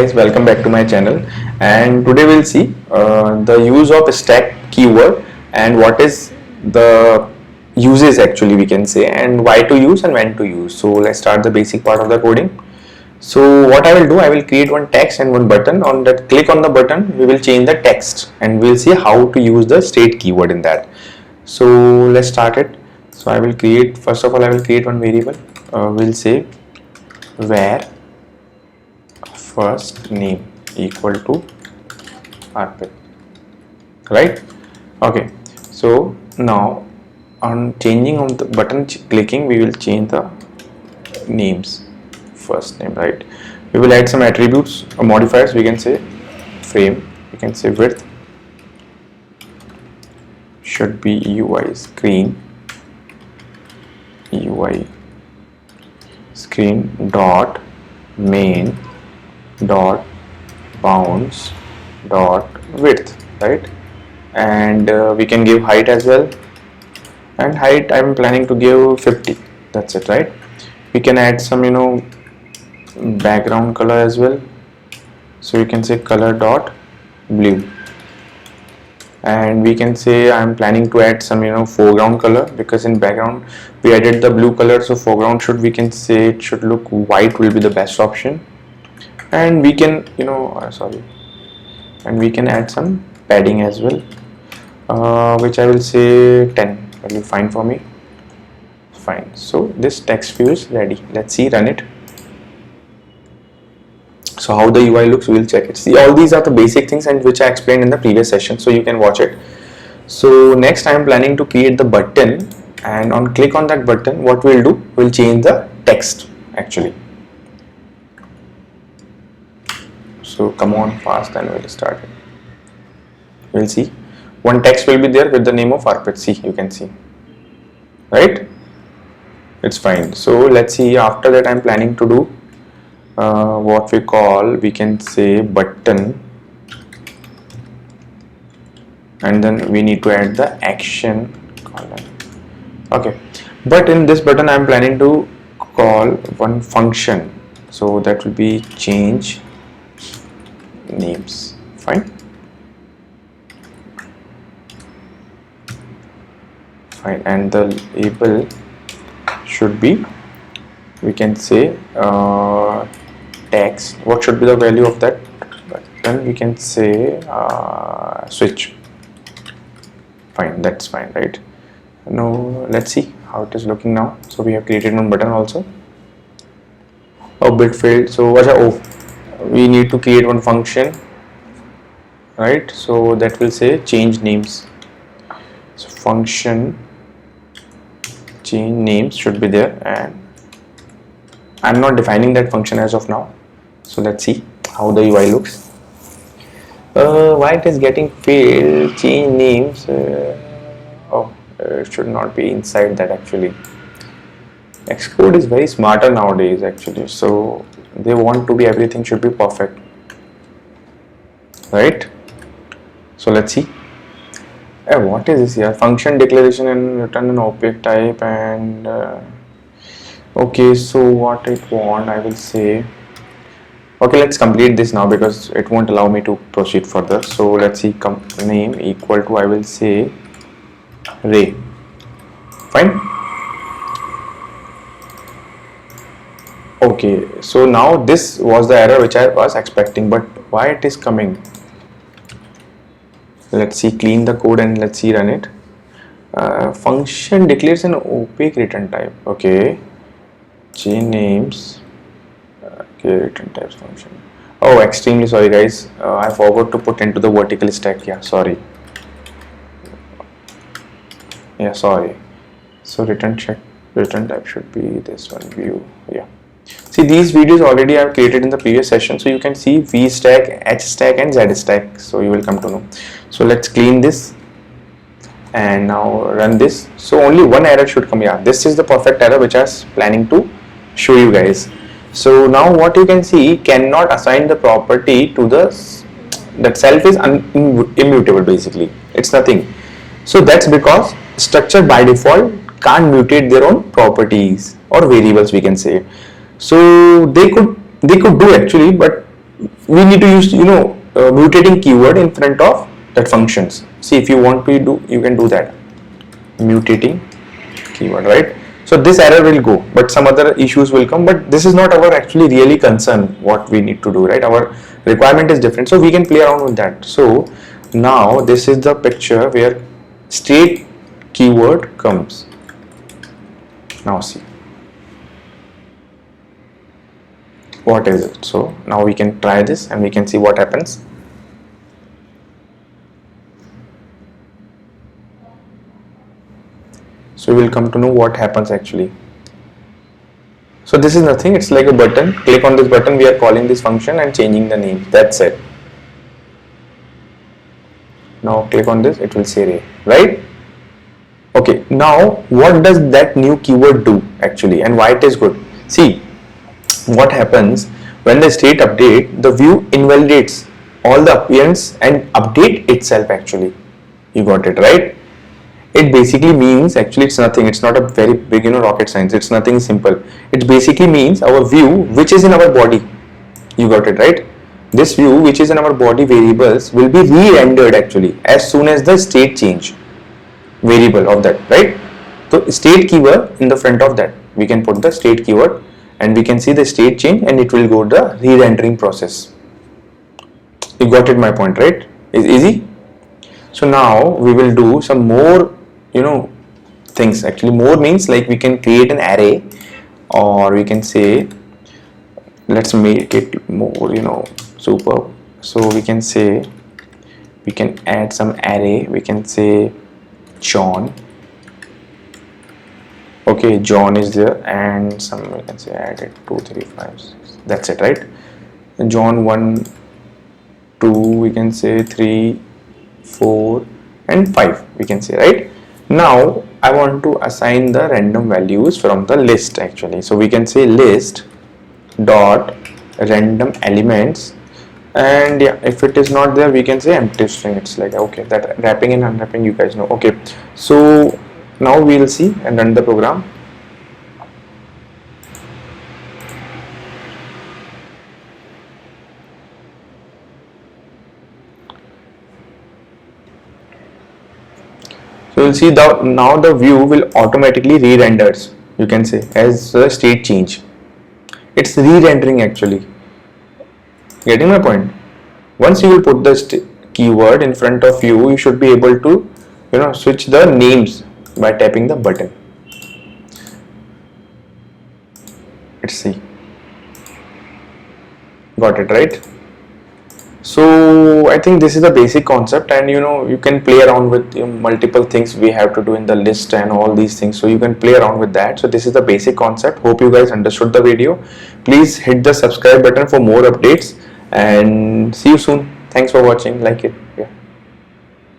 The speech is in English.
Guys, welcome back to my channel, and today we'll see the use of stack keyword and what is the uses actually we can say, and why to use and when to use. So let's start the basic part of the coding. So what I will do, I will create one text and one button. On that, click on the button, we will change the text and we'll see how to use the state keyword in that. So let's start it. So I will create, first of all I will create one variable. We'll say where first name equal to Arpit, right? Okay, so now on changing on the button clicking, we will change the names, first name, right? We will add some attributes or modifiers. We can say frame, we can say width should be UI screen dot main dot bounds dot width, right? And we can give height as well, and height I'm planning to give 50. That's it, right? We can add some background color as well, so you can say color dot blue, and we can say I'm planning to add some foreground color, because in background we added the blue color, so foreground should, we can say it should look white, will be the best option. And we can and we can add some padding as well, which I will say 10 will be fine for me. Fine, so this text view is ready. Let's see, run it. So how the UI looks, we will check it. See, all these are the basic things and which I explained in the previous session, so you can watch it. So next I am planning to create the button, and on click on that button, what we'll do, we'll change the text actually. So come on fast and we'll start it. We'll see one text will be there with the name of Arpit. See, you can see, right? It's fine. So let's see, after that I'm planning to do what we call, we can say button, and then we need to add the action column. Okay, but in this button I'm planning to call one function, so that will be change names. Fine, and the label should be, we can say text. What should be the value of that button? We can say switch. Fine, that's fine, right? Now let's see how it is looking now. So we have created one button also. Oh, bit failed. So we need to create one function, right? So that will say change names. So function change names should be there, and I'm not defining that function as of now. So let's see how the UI looks. Why it is getting failed? Change names. It should not be inside that actually. Xcode is very smarter nowadays actually, so they want to be, everything should be perfect, right? So let's see. What is this here? Function declaration and return an object type, and okay, so what it want, I will say, okay, let's complete this now because it won't allow me to proceed further. So let's see, name equal to, I will say Ray. Fine. Okay, so now this was the error which I was expecting, but why it is coming? Let's see, clean the code and let's see, run it. Function declares an opaque return type. Okay, change names. Okay, return types function. Oh, extremely sorry guys, I forgot to put into the vertical stack. Yeah, sorry. Yeah, sorry. So return type should be this one, view. Yeah. See, these videos already I have created in the previous session, so you can see V stack, H stack and Z stack, so you will come to know. So let's clean this and now run this. So only one error should come. Yeah, this is the perfect error which I was planning to show you guys. So now what you can see, cannot assign the property to that self is immutable, basically it's nothing. So that's because structure by default can't mutate their own properties or variables, we can say. So they could do actually, but we need to use mutating keyword in front of that functions. See, if you want to do, you can do that, mutating keyword, right? So this error will go, but some other issues will come, but this is not our actually really concern what we need to do, right? Our requirement is different, so we can play around with that. So now this is the picture where state keyword comes. Now see what is it. So now we can try this and we can see what happens. So we will come to know what happens actually. So this is nothing, it's like a button. Click on this button, we are calling this function and changing the name. That's it. Now click on this, it will say array, right? Okay, now what does that new keyword do actually and why it is good? See, what happens when the state update, the view invalidates all the appearance and update itself actually. You got it, right? It basically means, actually it's nothing, it's not a very big rocket science, it's nothing simple. It basically means our view which is in our body. You got it, right? This view which is in our body variables will be re-rendered actually as soon as the state change variable of that, right? So state keyword in the front of that, we can put the state keyword and we can see the state change and it will go to the re-rendering process. You got it, my point, right? It's easy. So now we will do some more things. Actually more means like we can create an array, or we can say, let's make it more super. So we can say, we can add some array, we can say John. Okay, John is there, and some we can say add it 2 3 5 6. That's it, right? And John 1 2, we can say 3 4 and 5, we can say, right? Now I want to assign the random values from the list actually. So we can say list dot random elements, and yeah, if it is not there we can say empty string. It's like, okay, that wrapping and unwrapping you guys know. Okay, so now we'll see and run the program. So you'll see that now the view will automatically re-renders, you can say, as a state change. It's re-rendering actually. Getting my point? Once you will put the keyword in front of you, you should be able to switch the names by tapping the button. Let's see. Got it, right? So I think this is the basic concept, and you can play around with multiple things we have to do in the list and all these things, so you can play around with that. So this is the basic concept. Hope you guys understood the video. Please hit the subscribe button for more updates and see you soon. Thanks for watching. Like it. Yeah.